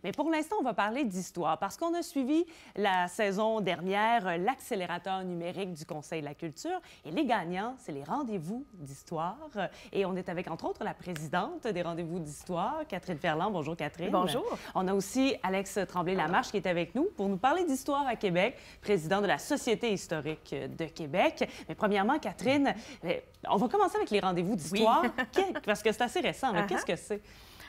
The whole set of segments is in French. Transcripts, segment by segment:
Mais pour l'instant, on va parler d'histoire parce qu'on a suivi la saison dernière l'accélérateur numérique du Conseil de la culture et les gagnants, c'est les rendez-vous d'histoire. Et on est avec, entre autres, la présidente des rendez-vous d'histoire, Catherine Ferland. Bonjour, Catherine. Bonjour. On a aussi Alex Tremblay-Lamarche qui est avec nous pour nous parler d'histoire à Québec, président de la Société historique de Québec. Mais premièrement, Catherine, on va commencer avec les rendez-vous d'histoire, parce que c'est assez récent. Qu'est-ce que c'est?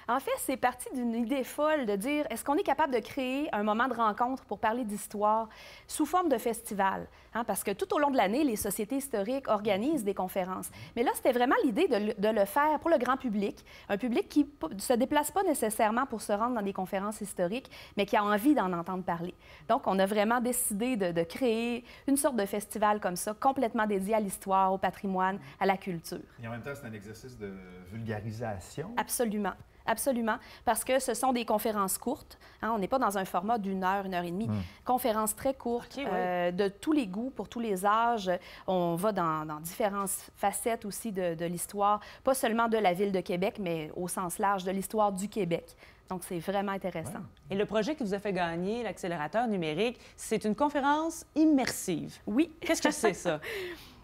En fait, c'est parti d'une idée folle de dire, est-ce qu'on est capable de créer un moment de rencontre pour parler d'histoire sous forme de festival? Parce que tout au long de l'année, les sociétés historiques organisent des conférences. Mais là, c'était vraiment l'idée de le faire pour le grand public, un public qui ne se déplace pas nécessairement pour se rendre dans des conférences historiques, mais qui a envie d'en entendre parler. Donc, on a vraiment décidé de créer une sorte de festival comme ça, complètement dédié à l'histoire, au patrimoine, à la culture. Et en même temps, c'est un exercice de vulgarisation. Absolument. Absolument, parce que ce sont des conférences courtes. On n'est pas dans un format d'une heure et demie. Conférences très courtes, de tous les goûts, pour tous les âges. On va dans différentes facettes aussi de l'histoire, pas seulement de la Ville de Québec, mais au sens large de l'histoire du Québec. Donc, c'est vraiment intéressant. Et le projet qui vous a fait gagner l'accélérateur numérique, c'est une conférence immersive. Oui. Qu'est-ce que c'est, ça?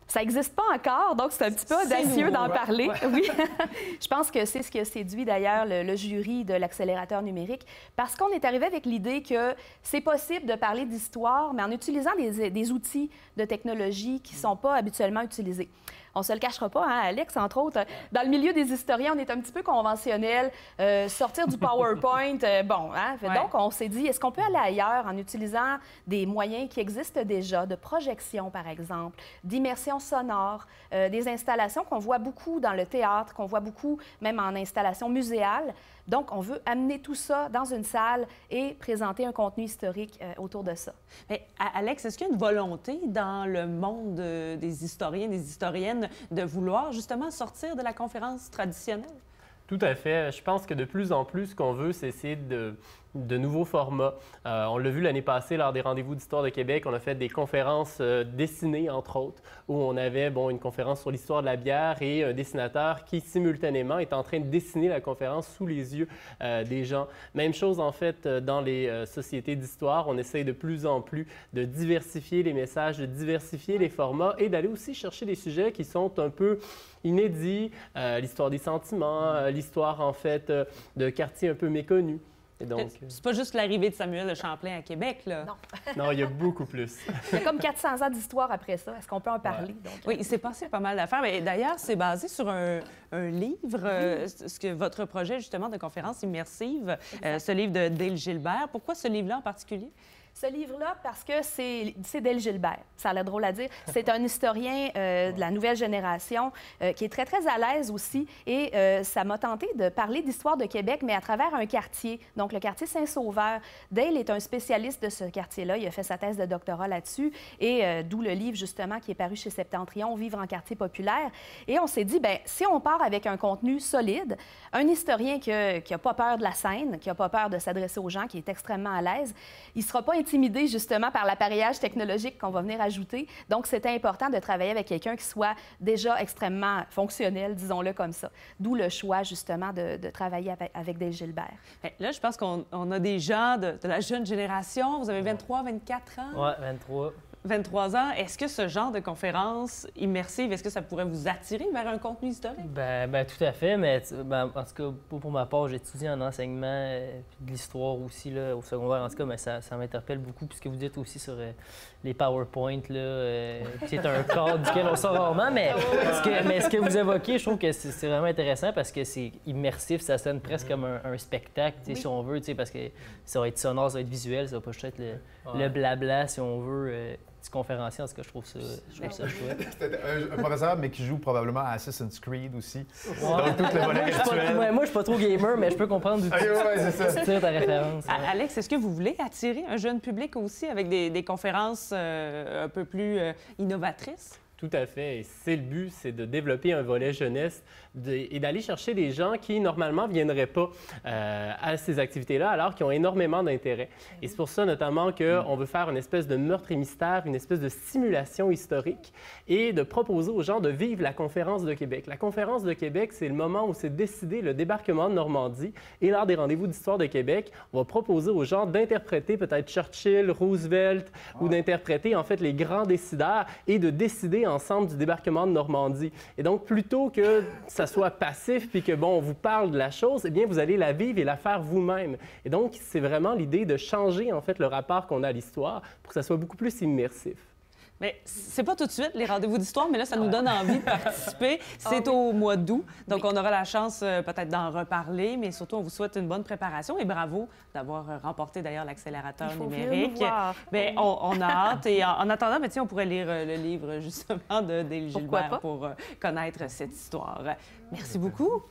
Ça n'existe pas encore, donc c'est un petit peu audacieux d'en parler. Ouais. Oui. Je pense que c'est ce qui a séduit d'ailleurs le jury de l'accélérateur numérique, parce qu'on est arrivé avec l'idée que c'est possible de parler d'histoire, mais en utilisant des outils de technologie qui ne sont pas habituellement utilisés. On ne se le cachera pas, hein, Alex, entre autres. Dans le milieu des historiens, on est un petit peu conventionnel. Sortir du PowerPoint, bon, hein? Donc, on s'est dit, est-ce qu'on peut aller ailleurs en utilisant des moyens qui existent déjà, de projection, par exemple, d'immersion sonore, des installations qu'on voit beaucoup dans le théâtre, qu'on voit beaucoup même en installation muséale. Donc, on veut amener tout ça dans une salle et présenter un contenu historique autour de ça. Mais, Alex, est-ce qu'il y a une volonté dans le monde des historiens, des historiennes, de vouloir justement sortir de la conférence traditionnelle? Tout à fait. Je pense que de plus en plus, ce qu'on veut, c'est essayer de nouveaux formats. On l'a vu l'année passée lors des rendez-vous d'histoire de Québec. On a fait des conférences dessinées, entre autres, où on avait une conférence sur l'histoire de la bière et un dessinateur qui, simultanément, est en train de dessiner la conférence sous les yeux des gens. Même chose, en fait, dans les sociétés d'histoire. On essaye de plus en plus de diversifier les messages, de diversifier les formats et d'aller aussi chercher des sujets qui sont un peu inédits. L'histoire des sentiments, l'histoire, en fait, de quartiers un peu méconnus. C'est pas juste l'arrivée de Samuel de Champlain à Québec, là. Non. Non, il y a beaucoup plus. Il y a comme 400 ans d'histoire après ça. Est-ce qu'on peut en parler? Donc, oui, il s'est passé pas mal d'affaires. Mais d'ailleurs, c'est basé sur un livre, votre projet, justement, de conférence immersive, ce livre de Dale Gilbert. Pourquoi ce livre-là en particulier? Ce livre-là, parce que c'est Dale Gilbert. Ça a l'air drôle à dire. C'est un historien de la nouvelle génération qui est très, très à l'aise aussi. Et ça m'a tenté de parler d'histoire de Québec, mais à travers un quartier, donc le quartier Saint-Sauveur. Dale est un spécialiste de ce quartier-là. Il a fait sa thèse de doctorat là-dessus. Et d'où le livre, justement, qui est paru chez Septentrion, Vivre en quartier populaire. Et on s'est dit, bien, si on part avec un contenu solide, un historien qui n'a pas peur de la scène, qui n'a pas peur de s'adresser aux gens, qui est extrêmement à l'aise, il ne sera pas intimidé justement par l'appareillage technologique qu'on va venir ajouter. Donc, c'était important de travailler avec quelqu'un qui soit déjà extrêmement fonctionnel, disons-le comme ça. D'où le choix justement de travailler avec Dale Gilbert. Bien, là, je pense qu'on a des gens de la jeune génération. Vous avez 23, 24 ans? Oui, 23. 23 ans. Est-ce que ce genre de conférence immersive, est-ce que ça pourrait vous attirer vers un contenu historique? Ben tout à fait, mais en tout cas, pour ma part, j'étudie en enseignement puis de l'histoire aussi là, au secondaire. En tout cas, mais ça m'interpelle beaucoup, puisque vous dites aussi sur les PowerPoint, c'est un cadre duquel on sort rarement, mais ce que vous évoquez, je trouve que c'est vraiment intéressant parce que c'est immersif, ça sonne presque comme un spectacle, si on veut, parce que ça va être sonore, ça va être visuel, ça va pas juste être le blabla, si on veut. Petit conférencier, en tout cas, je trouve ça chouette. C'était un professeur, mais qui joue probablement à Assassin's Creed aussi. Donc, tout le volet virtuel. Moi, je suis pas trop gamer, mais je peux comprendre d'où tu tires ta référence. Alex, est-ce que vous voulez attirer un jeune public aussi avec des conférences un peu plus innovatrices? Tout à fait. Et c'est le but, c'est de développer un volet jeunesse et d'aller chercher des gens qui, normalement, ne viendraient pas à ces activités-là, alors qu'ils ont énormément d'intérêt. Et c'est pour ça, notamment, qu'on veut faire une espèce de meurtre et mystère, une espèce de simulation historique et de proposer aux gens de vivre la Conférence de Québec. La Conférence de Québec, c'est le moment où c'est décidé le débarquement de Normandie. Et lors des rendez-vous d'histoire de Québec, on va proposer aux gens d'interpréter peut-être Churchill, Roosevelt, ou d'interpréter, en fait, les grands décideurs et de décider ensemble du débarquement de Normandie. Et donc, plutôt que ça soit passif puis que, bon, on vous parle de la chose, eh bien, vous allez la vivre et la faire vous-même. Et donc, c'est vraiment l'idée de changer, en fait, le rapport qu'on a à l'histoire pour que ça soit beaucoup plus immersif. Mais c'est pas tout de suite les rendez-vous d'histoire, mais là, ça nous donne envie de participer. C'est au mois d'août, donc on aura la chance peut-être d'en reparler, mais surtout, on vous souhaite une bonne préparation et bravo d'avoir remporté d'ailleurs l'accélérateur numérique. Bien, on a hâte et en attendant, bien, tiens, on pourrait lire le livre justement de Dale Gilbert pour connaître cette histoire. Merci beaucoup.